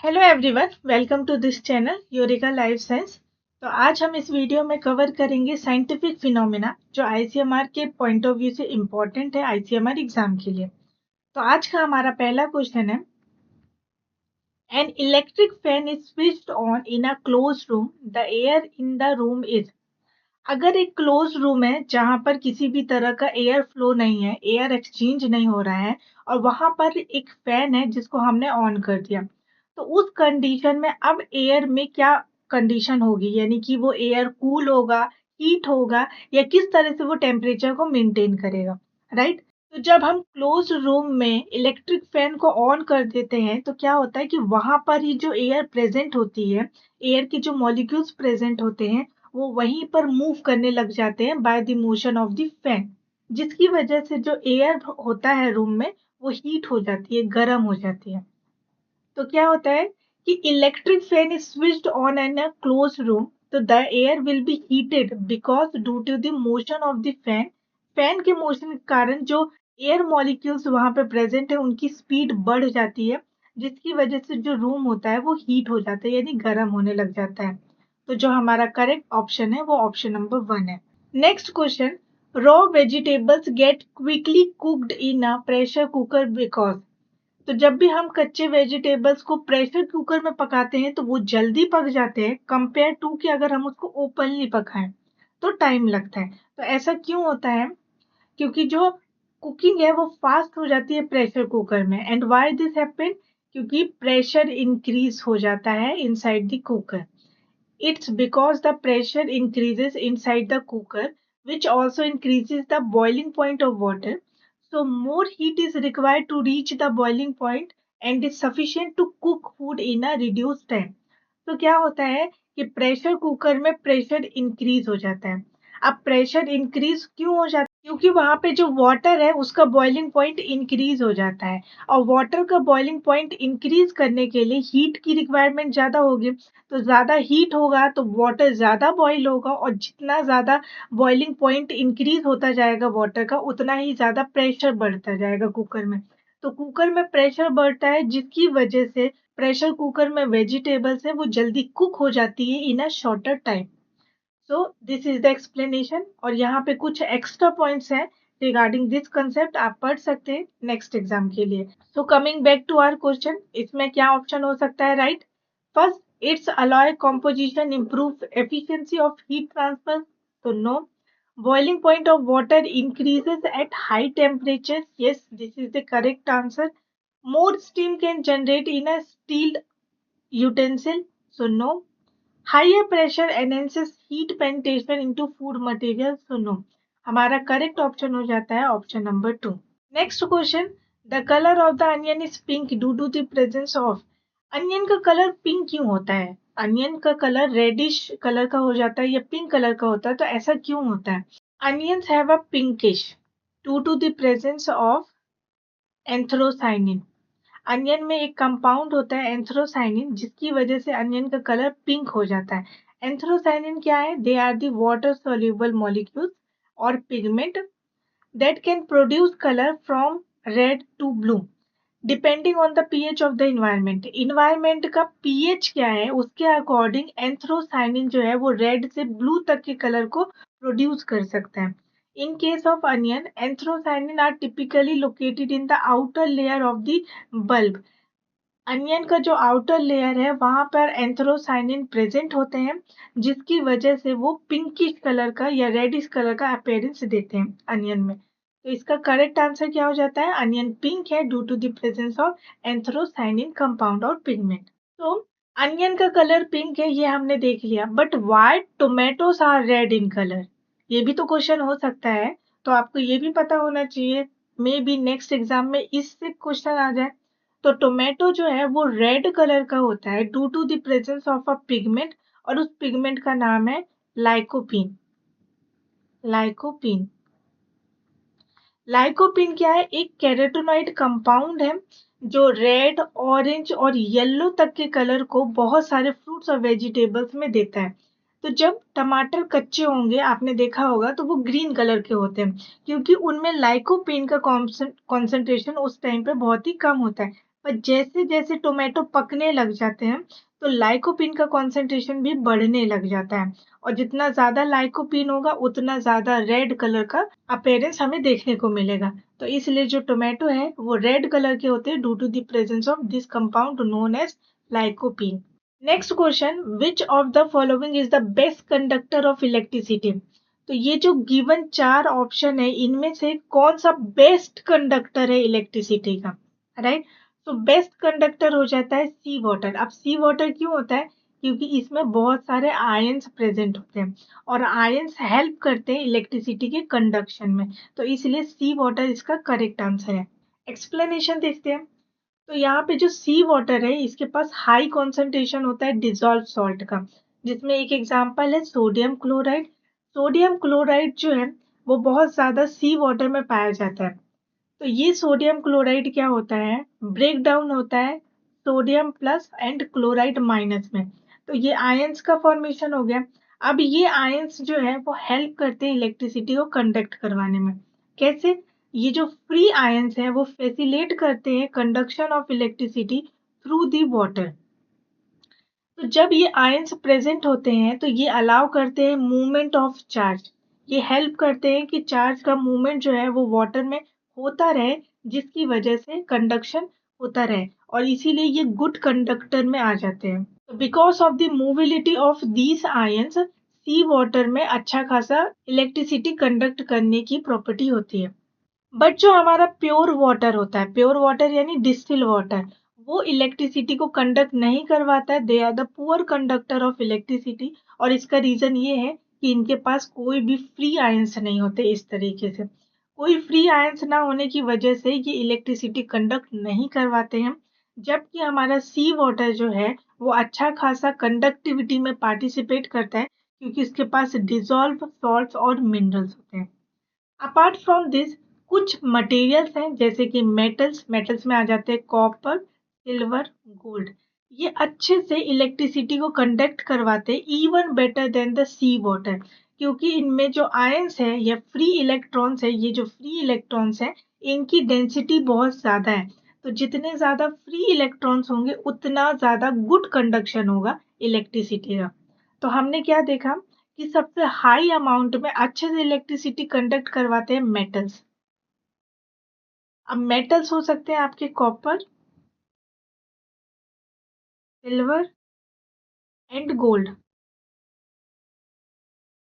Hello everyone, welcome to this channel Eureka life science. तो आज हम इस वीडियो में कवर करेंगे साइंटिफिक फिनोमेना जो आईसीएमआर के पॉइंट ऑफ व्यू से इम्पोर्टेंट है आईसीएमआर एग्जाम के लिए। तो आज का हमारा पहला क्वेश्चन है, an electric fan is switched on in a close room, the air in the room is. अगर एक क्लोज रूम है जहां पर किसी भी तरह का एयर फ्लो नहीं है, एयर एक्सचेंज नहीं हो रहा है, और वहां पर एक फैन है जिसको हमने ऑन कर दिया, तो उस कंडीशन में अब एयर में क्या कंडीशन होगी, यानी कि वो एयर कूल होगा, हीट होगा, या किस तरह से वो टेम्परेचर को मेंटेन करेगा, राइट। तो जब हम क्लोज रूम में इलेक्ट्रिक फैन को ऑन कर देते हैं तो क्या होता है कि वहां पर ही जो एयर प्रेजेंट होती है, एयर के जो मॉलिक्यूल्स प्रेजेंट होते हैं, वो वहीं पर मूव करने लग जाते हैं by the motion of the fan, जिसकी वजह से जो एयर होता है रूम में वो हीट हो जाती है, गर्म हो जाती है। तो क्या होता है कि electric fan is switched on in a close room, तो the air will be heated because due to the motion of the fan. Fan के मोशन के कारण जो एयर मॉलिक्यूल्स वहां पे प्रेजेंट है उनकी स्पीड बढ़ जाती है, जिसकी वजह से जो रूम होता है वो हीट हो जाता है, यानी गर्म होने लग जाता है। तो जो हमारा करेक्ट ऑप्शन है वो ऑप्शन नंबर 1 है। Next question, raw vegetables get quickly cooked in a pressure cooker because. तो जब भी हम कच्चे वेजिटेबल्स को प्रेशर कुकर में पकाते हैं तो वो जल्दी पक जाते हैं कंपेयर टू कि अगर हम उसको ओपनली पकाएं तो टाइम लगता है। तो ऐसा क्यों होता है? क्योंकि जो कुकिंग है वो फास्ट हो जाती है प्रेशर कुकर में। And why this happen? क्योंकि प्रेशर इंक्रीज हो जाता है inside the cooker. It's because the pressure increases inside the cooker, which also increases the boiling point of water. So more heat is required to reach the boiling point and is sufficient to cook food in a reduced time. तो क्या होता है कि pressure cooker में pressure increase हो जाता है। अब प्रेशर इंक्रीज क्यों हो जाता है? क्योंकि वहां पे जो वाटर है उसका बॉइलिंग पॉइंट इंक्रीज हो जाता है, और वाटर का बॉइलिंग पॉइंट इंक्रीज करने के लिए हीट की रिक्वायरमेंट ज्यादा होगी। तो ज्यादा हीट होगा तो वाटर ज्यादा बॉईल होगा, और जितना ज्यादा बॉइलिंग पॉइंट इंक्रीज होता जाएगा वाटर का, उतना ही ज्यादा प्रेशर बढ़ता जाएगा कुकर में। तो कुकर में प्रेशर बढ़ता है, जिसकी वजह से प्रेशर कुकर में वेजिटेबल्स है वो जल्दी कुक हो जाती है in a shorter time. So this is the explanation, और यहाँ पे कुछ एक्स्ट्रा पॉइंट्स हैं रिगार्डिंग दिस कंसेप्ट, आप पढ़ सकते हैं नेक्स्ट एग्जाम के लिए। So coming back to our question, इसमें क्या ऑप्शन हो सकता है, right? First, it's alloy composition improve efficiency of heat transfer, so no. Boiling point of water increases at high temperatures, yes, this is the correct answer. More steam can generate in a steel utensil, so no. Higher pressure enhances heat penetration into food material, so no. हमारा correct option हो जाता है option number 2। Next question, the colour of the onion is pink due to the presence of. Onion का colour pink क्यों होता है? Onion का colour reddish colour का हो जाता है या पिंक कलर का होता है, तो ऐसा क्यों होता है? Onions have a pinkish due to the presence of anthocyanin. Onion में एक कंपाउंड होता है एंथ्रोसाइनिन, जिसकी वजह से अनियन का कलर पिंक हो जाता है। एंथ्रोसाइनिन क्या है? They are the water soluble molecules और pigment that can produce colour from red to blue depending on the pH of the environment. Environment का पीएच क्या है उसके अकॉर्डिंग एंथ्रोसाइनिन जो है वो रेड से ब्लू तक के कलर को प्रोड्यूस कर सकता है। In case of onion, anthocyanin are typically located in the outer layer of the bulb. Onion का जो आउटर लेयर है वहां पर एंथ्रोसाइनिन प्रेजेंट होते हैं, जिसकी वजह से वो पिंकिश कलर का या रेडिश कलर का अपीयरेंस देते हैं अनियन में। तो इसका करेक्ट आंसर क्या हो जाता है? अनियन पिंक है due to the presence of anthocyanin compound और पिगमेंट। तो अनियन का कलर पिंक है ये हमने देख लिया, but why tomatoes are red in colour? ये भी तो क्वेश्चन हो सकता है, तो आपको ये भी पता होना चाहिए, मे बी नेक्स्ट एग्जाम में इससे क्वेश्चन आ जाए। तो टोमेटो जो है वो रेड कलर का होता है due to the presence of a pigment, और उस पिगमेंट का नाम है लाइकोपीन। लाइकोपीन। लाइकोपीन क्या है? एक कैरोटीनॉइड कंपाउंड है जो रेड, ऑरेंज और येलो तक के कलर को बहुत सारे फ्रूट्स और वेजिटेबल्स में देता है। तो जब टमाटर कच्चे होंगे आपने देखा होगा तो वो ग्रीन कलर के होते हैं, क्योंकि उनमें लाइकोपीन का कॉन्सेंट्रेशन उस टाइम पे बहुत ही कम होता है। पर जैसे जैसे टोमेटो पकने लग जाते हैं तो लाइकोपीन का कॉन्सेंट्रेशन भी बढ़ने लग जाता है, और जितना ज्यादा लाइकोपीन होगा उतना ज्यादा रेड कलर का अपीयरेंस हमें देखने को मिलेगा। तो इसलिए जो टोमेटो है वो रेड कलर के होते हैं due to the presence of this compound known as lycopene. Next question, which of the following is the best conductor of electricity? तो ये जो गिवन 4 ऑप्शन है इनमें से कौन सा बेस्ट कंडक्टर है इलेक्ट्रिसिटी का, राइट? तो बेस्ट कंडक्टर हो जाता है सी वाटर। अब सी वाटर क्यों होता है? क्योंकि इसमें बहुत सारे आयंस प्रेजेंट होते हैं और आयंस हेल्प करते हैं इलेक्ट्रिसिटी के कंडक्शन में, तो इसलिए सी वाटर इसका करेक्ट आंसर है। एक्सप्लेनेशन देखते हैं। तो यहाँ पे जो सी वाटर है इसके पास हाई कॉन्सेंट्रेशन होता है डिजॉल्व सॉल्ट का, जिसमें एक एग्जांपल है सोडियम क्लोराइड। सोडियम क्लोराइड जो है वो बहुत ज्यादा सी वाटर में पाया जाता है। तो ये सोडियम क्लोराइड क्या होता है, ब्रेक डाउन होता है sodium plus and chloride minus में। तो ये आयंस का फॉर्मेशन हो गया। अब ये आयंस जो है वो हेल्प करते हैं इलेक्ट्रिसिटी को कंडक्ट करवाने में। कैसे? ये जो फ्री आयंस है वो फैसिलिटेट करते हैं conduction of electricity through the water. तो जब ये आयंस प्रेजेंट होते हैं तो ये अलाउ करते हैं मूवमेंट ऑफ चार्ज। ये हेल्प करते हैं कि चार्ज का मूवमेंट जो है वो वाटर में होता रहे, जिसकी वजह से कंडक्शन होता रहे, और इसीलिए ये गुड कंडक्टर में आ जाते हैं। तो because of the mobility of these ions सी वाटर में अच्छा खासा इलेक्ट्रिसिटी कंडक्ट करने की प्रॉपर्टी होती है। बट जो हमारा प्योर वाटर होता है, प्योर वाटर यानी डिस्टिल वाटर, वो इलेक्ट्रिसिटी को कंडक्ट नहीं करवाता है। They are the poor conductor of electricity, और इसका रीजन ये है कि इनके पास कोई भी फ्री आयंस नहीं होते। इस तरीके से कोई फ्री आयंस ना होने की वजह से ये इलेक्ट्रिसिटी कंडक्ट नहीं करवाते हैं, जबकि हमारा सी वाटर जो है वो अच्छा खासा कंडक्टिविटी में पार्टिसिपेट करता है, क्योंकि इसके पास डिजॉल्व सॉल्ट्स और मिनरल्स होते हैं। अपार्ट फ्रॉम दिस कुछ मटेरियल्स हैं जैसे कि मेटल्स, मेटल्स में आ जाते हैं कॉपर, सिल्वर, गोल्ड। ये अच्छे से इलेक्ट्रिसिटी को कंडक्ट करवाते हैं even better than the sea water, क्योंकि इनमें जो आयंस है या फ्री इलेक्ट्रॉन्स है, ये जो फ्री इलेक्ट्रॉन्स है इनकी डेंसिटी बहुत ज्यादा है। तो जितने ज्यादा फ्री इलेक्ट्रॉन्स होंगे उतना ज्यादा गुड कंडक्शन होगा इलेक्ट्रिसिटी का। तो हमने क्या देखा कि सबसे हाई अमाउंट में अच्छे से इलेक्ट्रिसिटी कंडक्ट करवाते हैं मेटल्स। अब मेटल्स हो सकते हैं आपके कॉपर, सिल्वर एंड गोल्ड।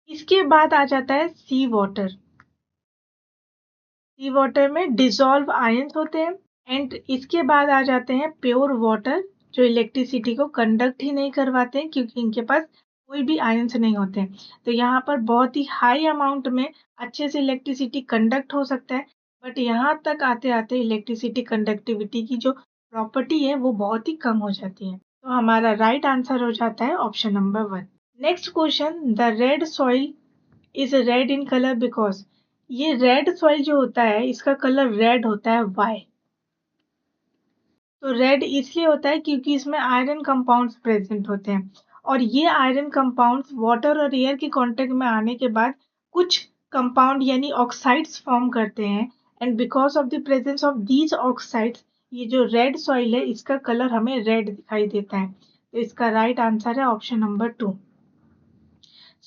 इसके बाद आ जाता है सी वाटर। सी वाटर में डिसॉल्व आयंस होते हैं। एंड इसके बाद आ जाते हैं प्योर वाटर, जो इलेक्ट्रिसिटी को कंडक्ट ही नहीं करवाते हैं क्योंकि इनके पास कोई भी आयंस नहीं होते हैं। तो यहाँ पर बहुत ही हाई अमाउंट में अच्छे से इलेक्ट्रिसिटी कंडक्ट हो सकता है, बट यहाँ तक आते आते इलेक्ट्रिसिटी कंडक्टिविटी की जो प्रॉपर्टी है वो बहुत ही कम हो जाती है। तो हमारा राइट आंसर हो जाता है option number 1। Next question, the red soil is red in colour because. ये रेड सॉइल जो होता है इसका कलर रेड होता है, वाई? तो रेड इसलिए होता है क्योंकि इसमें आयरन कंपाउंड्स प्रेजेंट होते हैं, और ये आयरन कंपाउंड्स वाटर और एयर के कांटेक्ट में आने के बाद कुछ कंपाउंड यानी ऑक्साइड्स फॉर्म करते हैं, and because of the presence of these oxides ये जो रेड सॉइल है इसका कलर हमें रेड दिखाई देता है। तो इसका राइट आंसर है ऑप्शन नंबर 2।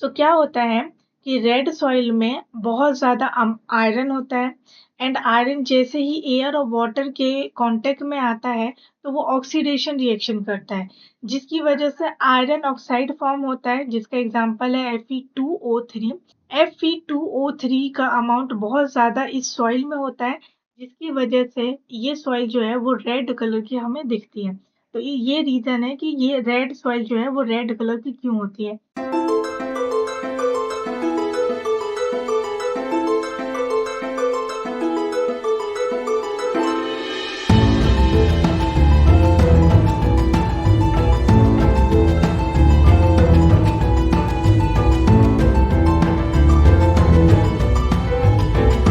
सो क्या होता है कि रेड सॉइल में बहुत ज्यादा आयरन होता है, एंड आयरन जैसे ही एयर और वाटर के कांटेक्ट में आता है तो वो ऑक्सीडेशन रिएक्शन करता है, जिसकी वजह से आयरन ऑक्साइड फॉर्म होता है, जिसका एग्जांपल है Fe2O3। Fe2O3 का अमाउंट बहुत ज्यादा इस सॉइल में होता है, जिसकी वजह से ये सॉइल जो है वो रेड कलर की हमें दिखती है। तो ये रीजन है कि ये रेड सॉइल जो है वो रेड कलर की क्यों होती है।